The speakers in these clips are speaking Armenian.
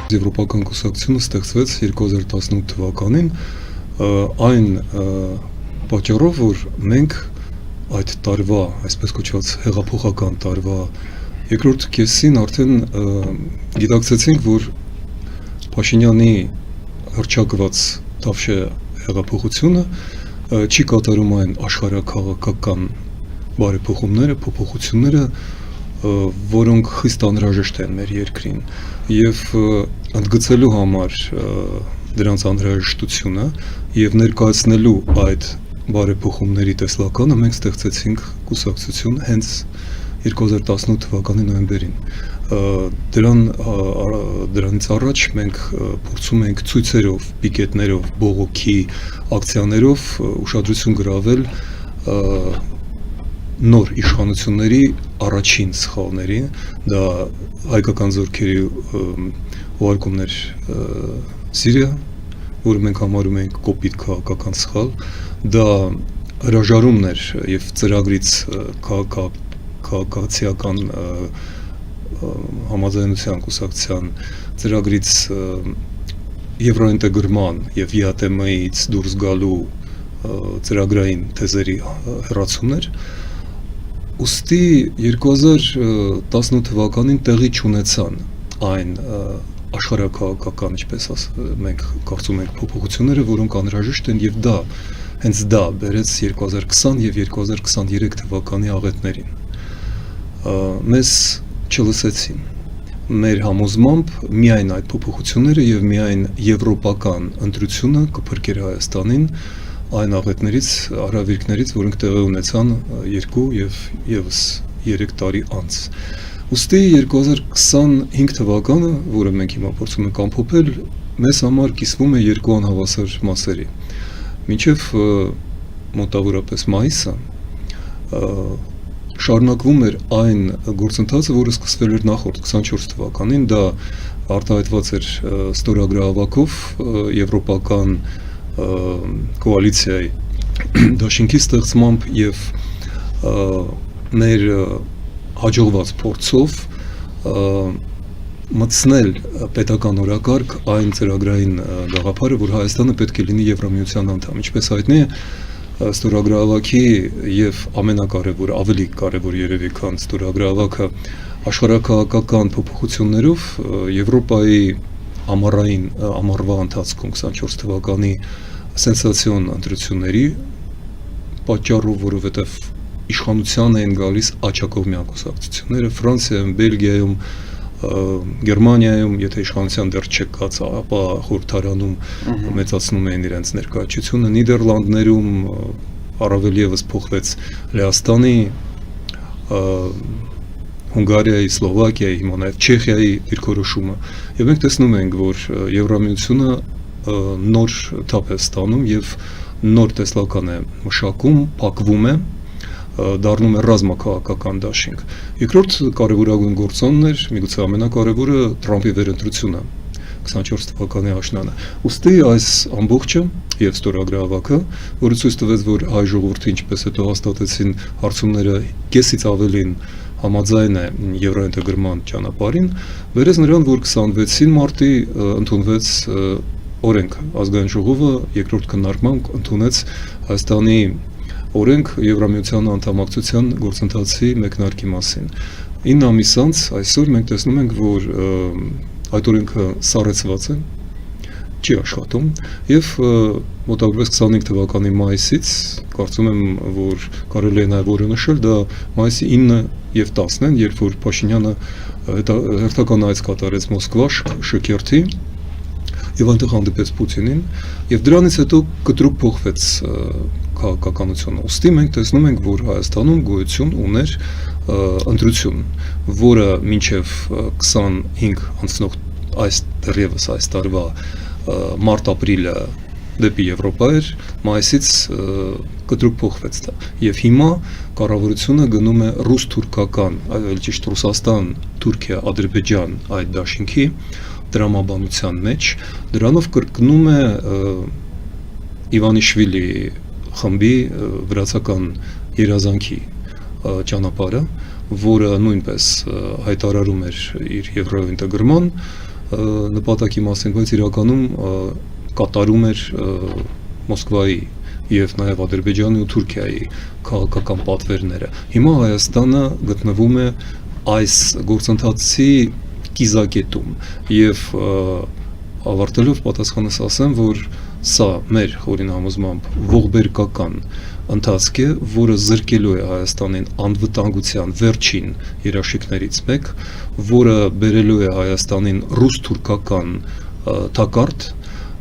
Եվրոպական կուսակցությունը ստեղծվեց 2018 թվականին այն պատճառով, որ մենք այդ տարվա, այսպես կոչված հեղափոխական տարվա երկրորդ կեսին արդեն գիտակցեցինք, որ Փաշինյանի հռչակված Թավշյա հեղափոխությունը չի կատարում այն աշխարհաքաղաքական բարեփոխումները, փոփոխությունները, որոնք խիստ անհրաժեշտ են մեր երկրին, եւ ընդգծելու համար դրանց անհրաժեշտությունը եւ ներկայացնելու այդ բարեփոխումների տեսլականը մենք ստեղծեցինք կուսակցություն հենց 2018 թվականի նոյեմբերին։ Դրանից առաջ մենք փորձում ենք ցույցերով, պիկետներով, բողոքի ակցիաներով ուշադրություն գրավել նոր իշխանությունների առաջին սխալների, դա հայկական զորքերի ուղարկումներ Սիրիա, որը մենք համարում ենք կոպիտ քաղաքական սխալ, դա հրաժարումներ եւ ծրագրից քաղաքացիական համաձայնության կուսակցության ծրագրից եվրոինտեգրման եւ ԵԱՏՄ-ից դուրս գալու ծրագրային թեզերի հեռացումներ, ուստի 2018 թվականին տեղի չունեցան այն աշխարհաքաղաքական, ինչպես մենք կարծում ենք, փոփոխությունները, որոնք անհրաժեշտ են, եւ հենց դա բերեց 2020 եւ 2023 թվականի աղետներին։ Մեզ չլսեցին։ Մեր համոզմամբ միայն այդ փոփոխությունները եւ միայն եվրոպական ընտրությունը կփրկեր Հայաստանին այն աղետներից, արհավիրքներից, որոնք տեղի ունեցան 2 եւ եւս 3 տարի անց։ Ուստի 2025 թվականը, որը մենք հիմա փորձում ենք ամփոփել, մեզ համար կիսվում է երկու անհավասար մասերի։ Մինչև մոտավորապես մայիսը շարունակվում էր այն գործընթացը, որը սկսվել էր նախորդ 24 թվականին, դա արտահայտված էր ստորագրահավաքով եվրոպական կոալիցիայի դաշինքի ստեղծմամբ եւ մեր հաջողված փորձով մտցնել պետական օրակարգ այն ծրագրային գաղափարը, որ Հայաստանը պետք է լինի Եվրամիության անդամ, ինչպես հայտնի է, ստորագրահավաքի եւ ամենակարևոր, ավելի կարևոր երևի քան ստորագրահավաքը աշխարհաքաղաքական փոփոխություններով Եվրոպայի ամառվա ընթացքում 24 թվականի սենսացիոն ընտրությունների պատճառով, որովհետև իշխանության էին գալիս աջակողմյան կուսակցությունները Ֆրանսիայում, Բելգիայում, Գերմանիայում, եթե իշխանության դեռ չեկած, ապա խորհրդարանում մեծացնում էին իրենց ներկայացությունը, Նիդերլանդներում առավել եւս փոխվեց Լեհաստանի, Հունգարիայի, Սլովակիայի, հիմա նաև Չեխիայի դիրքորոշումը, եւ մենք տեսնում ենք, որ Եվրամիությունը նոր թափ է ստանում եւ նոր տեսլական է մշակում, փակվում է, դառնում է ռազմաքաղաքական դաշինք։ Երկրորդ կարևորագույն գործոնն էր, միգուցե ամենակարևորը Թրամփի վերընտրությունը 24 թվականի աշնանը։ Ուստի այս ամբողջը եւ ստորագրահավաքը, որը ցույց տվեց, որ հայ ժողովուրդը ինչպես հետո հաստատեցին հարցումները կեսից ավելին համաձայն է եվրոինտեգրման ճանապարհին, վերեց նրան, որ 26 մարտի ընդունվեց օրենք, ազգային ժողովը երկրորդ քննարկմամբ ընդունեց Հայաստանի օրենք Եվրամիության անդամակցության գործընթացի մեկնարկի մասին։ 9 ամիս անց այսօր մենք տեսնում ենք, որ այդ օրենքը սառեցված է, չի աշխատում եւ մոտավորապես 25 թվականի մայիսից կարծում եմ, որ կարելի է նաեւ օրը նշել, դա մայիսի 9 եւ 10-ն են, երբ որ Փաշինյանը հերթական այց կատարեց Մոսկվա Շքերթի եւ այնտեղ հանդիպեց Պուտինին եւ դրանից հետո կտրուկ փոխվեց քաղաքականությունը։ Ուստի մենք տեսնում ենք, որ Հայաստանում գոյություն ուներ ընտրություն, որը մինչև 25 անցնող դեռևս այս տարվա մարտ-ապրիլը դեպի Եվրոպա էր, մայիսից կտրուկ փոխվեց դա։ Եվ հիմա կառավարությունը գնում է ռուս-թուրքական, այլ ճիշտ Ռուսաստան-Թուրքիա, Ադրբեջան այդ դաշինքի դրամաբանության մեջ, դրանով կրկնում է Իվանիշվիլի խմբի վրացական երազանքի ճանապարհը, որը նույնպես հայտարարում էր իր եվրոինտեգրման նպատակի մասին, բայց իրականում կատարում էր Մոսկվայի եւ նաեւ Ադրբեջանի ու Թուրքիայի քաղաքական պատվերները։ Հիմա Հայաստանը գտնվում է այս գործընթացի կիզակետում եւ ավարտելով պատասխանս ասեմ, որ սա մեր խորին համոզմամբ ողբերգական ընթացք է, որը զրկելու է Հայաստանին անվտանգության վերջին երաշխիքներից մեկ, որը բերելու է Հայաստանին ռուս-թուրքական թակարդ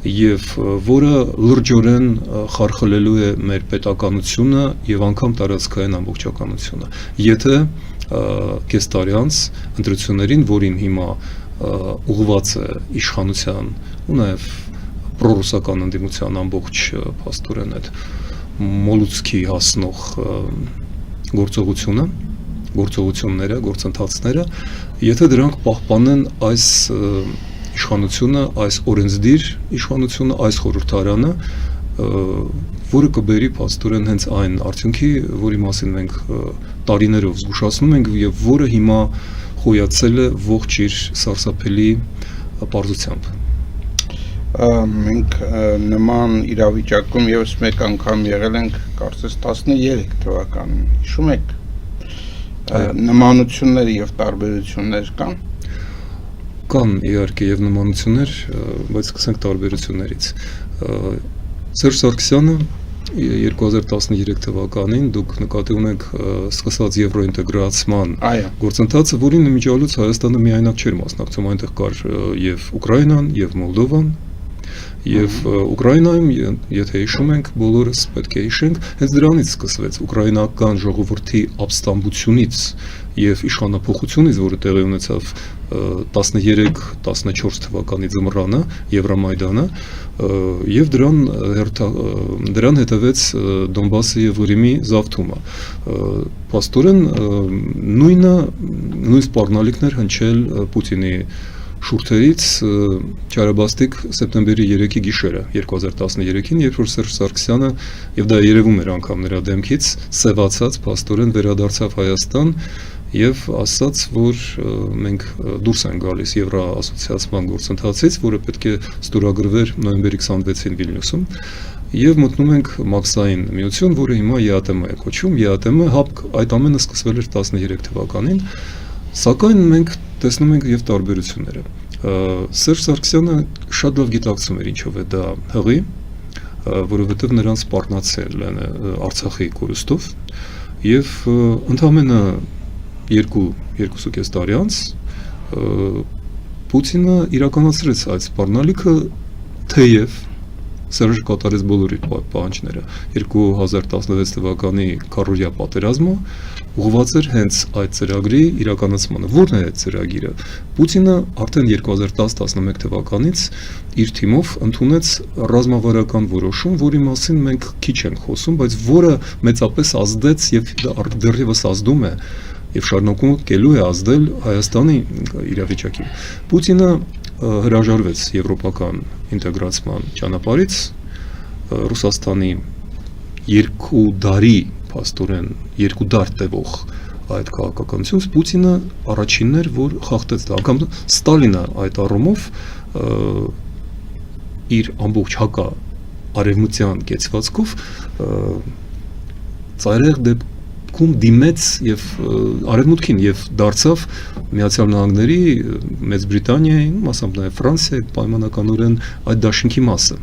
եւ որը լրջորեն խարխլելու է մեր պետականությունը եւ անգամ տարածքային ամբողջականությունը։ Եթե կես տարի անց ընտրություններին, որին հիմա ուղղված է իշխանության ու նաեւ պրոռուսական ընդդիմության ամբողջ փաստորեն այդ մոլուցքի հասնող գործողությունները, գործընթացները, եթե դրանք պահպանեն այս իշխանությունը, այս օրենսդիր իշխանությունը, այս խորհրդարանը, որը կբերի փաստորեն հենց այն արդյունքի, որի մասին մենք տարիներով զգուշացնում ենք եւ որը հիմա խոյացել է ողջ իր սարսափելի պարզությամբ։ Մենք նման իրավիճակում եւս մեկ անգամ եղել ենք կարծես 13 թվականին, հիշում եք, նմանություններ եւ տարբերություններ կան իհարկե եւ նմանություններ, բայց սկսենք տարբերություններից։ Սերժ Սարգսյանը 2013 թվականին դուք նկատի ունեք սկսած եվրոինտեգրացման գործընթացը, որին իմիջիալոց Հայաստանը միայնակ չէր մասնակցում, այնտեղ կար եւ Ուկրաինան, եւ Մոլդովան, եւ Ուկրաինայում, եթե հիշում ենք, բոլորս պետք է հիշենք, հենց դրանից սկսվեց ուկրաինական ժողովրդի ապստամբությունից եւ իշխանափոխությունից, որը տեղի ունեցավ 13-14 թվականի ձմռանը, Եվրամայդանը, եւ դրան հետևեց Դոնբասի եւ Ուրիմի զավթումը։ Փաստորեն նույն սպառնալիքներ հնչել Պուտինի շուրթերից չարաբաստիկ սեպտեմբերի 3-ի գիշերը 2013-ին, երբ որ Սերժ Սարգսյանը, եւ դա երևում էր անգամ նրա դեմքից, սևացած փաստորեն վերադարձավ Հայաստան եւ ասաց, որ մենք դուրս ենք գալիս Եվրոասոցիացիան գործընթացից, որը պետք է ստորագրվեր նոյեմբերի 26-ին Վիլնյուսում, եւ մտնում ենք Մաքսային միություն, որը հիմա ԵԱՏՄ է կոչվում։ ԵԱՏՄ այդ ամենը սկսվել էր 13 թվականին, սակայն մենք տեսնում ենք եւ տարբերությունները։ Սերժ Սարգսյանը շատ լավ գիտակցում էր ինչով է դա հղի, որովհետեւ նրան սպառնացել են Արցախի կորուստով եւ ընդամենը 2.5 տարի անց Պուտինը իրականացրեց այդ սպառնալիքը, թեև Սերժը կատարեց բոլոր իր պահանջները։ 2016 թվականի քարորիա պատերազմը ուղղված էր հենց այդ ծրագրի իրականացմանը։ Որն է այդ ծրագիրը։ Պուտինը արդեն 2010-11 թվականից իր թիմով ընդունեց ռազմավարական որոշում, որի մասին մենք քիչ ենք խոսում, բայց որը մեծապես ազդեց եւ դեռևս ազդում է եւ շարունակելու է ազդել Հայաստանի իրավիճակին։ Պուտինը հրաժարվեց եվրոպական ինտեգրացման ճանապարհից, Ռուսաստանի 2 դարի փաստորեն 2 դար տևող այդ քաղաքականությունից Պուտինը առաջինն էր, որ խախտեց դա։ Անգամ Ստալինը այդ առումով իր ամբողջ հակա արևմտյան կեցվածքով ծայրահեղ դեպքում դիմեց եւ արևմուտքին եւ դարձավ Միացյալ Նահանգների, Մեծ Բրիտանիայի, մասամբ նաեւ Ֆրանսիայի պայմանականորեն այդ դաշինքի մասը։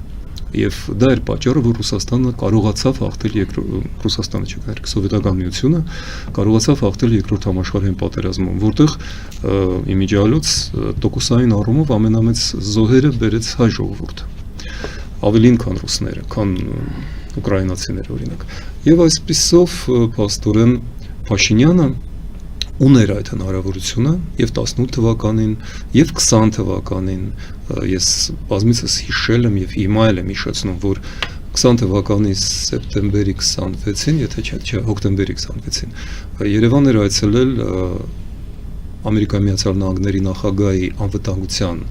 Եվ դա էր պատճառը, որ Ռուսաստանը կարողացավ հաղթել Սովետական միությունը կարողացավ հաղթել երկրորդ համաշխարհային պատերազմում, որտեղ իմիջիալոց տոկոսային առումով ամենամեծ զոհերը բերեց հայ ժողովուրդը, ավելին քան ռուսները, քան ուկրաինացիները օրինակ։ Եվ այսպիսով փաստորեն Փաշինյանը ուներ այդ հնարավորությունը եւ 18 թվականին եւ 20 թվականին ես բազմիցս հիշել եմ եւ հիմա եմ հիշեցնում, որ 20 թվականի սեպտեմբերի 26-ին, եթե չէ, հոկտեմբերի 26-ին Երևան էր այցելել Ամերիկայի Միացյալ Նահանգների նախագահի անվտանգության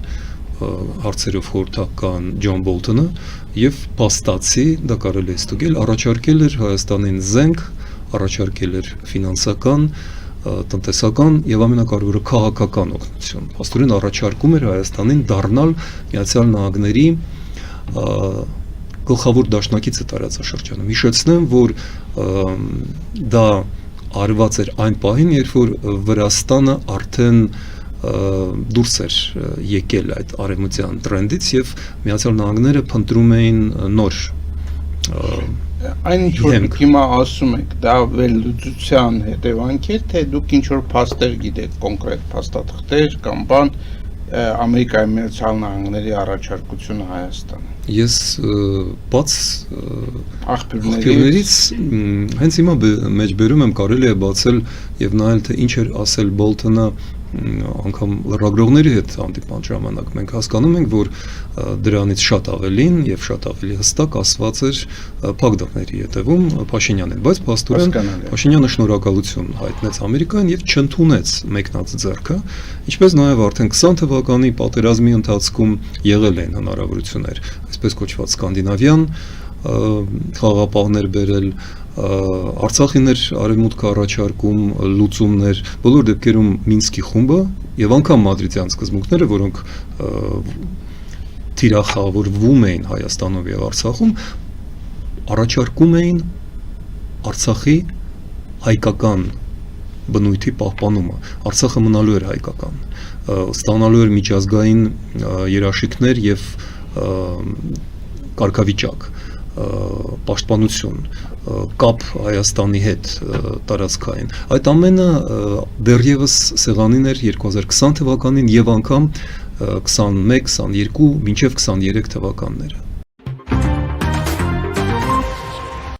հարցերով խորհրդական Ջոն Բոլթոնը եւ փաստացի դա կարելի է ստուգել, առաջարկել էր Հայաստանին զենք, առաջարկել էր ֆինանսական տնտեսական եւ ամենակարևորը քաղաքական օգնություն։ Փաստորեն առաջարկում էր Հայաստանին դառնալ Միացյալ Նահանգների գլխավոր դաշնակիցը տարածաշրջանում։ Հիշեցնեմ, որ դա արված էր այն պահին, երբ որ Վրաստանը արդեն դուրս էր եկել այդ արևմտյան տրենդից եւ Միացյալ Նահանգները փնտրում էին նոր Այն ինչ որ դուք հիմա ասում եք, դա վերլուծության հետևանք է, թե դուք ինչ որ փաստեր գիտեք, կոնկրետ փաստաթղթեր կամ բան Ամերիկայի Միացյալ Նահանգների առաջարկությունը Հայաստանը։ Ես բաց աղբյուրներից հենց հիմա մեջբերում եմ կարելի է բացել եւ նայել թե ինչ էր ասել Բոլթոնը անգամ լրագրողների հետ հանդիպման ժամանակ մենք հասկանում ենք, որ դրանից շատ ավելին եւ շատ ավելի հստակ ասված էր Փագդատների հետևում Փաշինյանին, բայց փաստորեն Փաշինյանը շնորհակալություն հայտնեց Ամերիկային եւ չընդունեց մեկնած ձեռքը, ինչպես նաեւ արդեն 20 թվականի պատերազմի ընթացքում եղել են հնարավորություններ, այսպես կոչված սկանդինավյան խաղապահներ բերել Արցախիներ արևմուտքը առաջարկում լուծումներ բոլոր դեպքերում Մինսկի խումբը եւ անգամ մադրիդյան սկզբունքները, որոնք թիրախավորվում էին Հայաստանում եւ Արցախում, առաջարկում էին Արցախի հայկական բնույթի պահպանումը։ Արցախը մնալու էր հայկական, ստանալու էր միջազգային երաշխիքներ եւ կարգավիճակ պաշտպանություն, կապ Հայաստանի հետ տարածքային։ Այդ ամենը դեռևս սեղանին էր 2020 թվականին եւ անգամ 21, 22, մինչեւ 23 թվականները։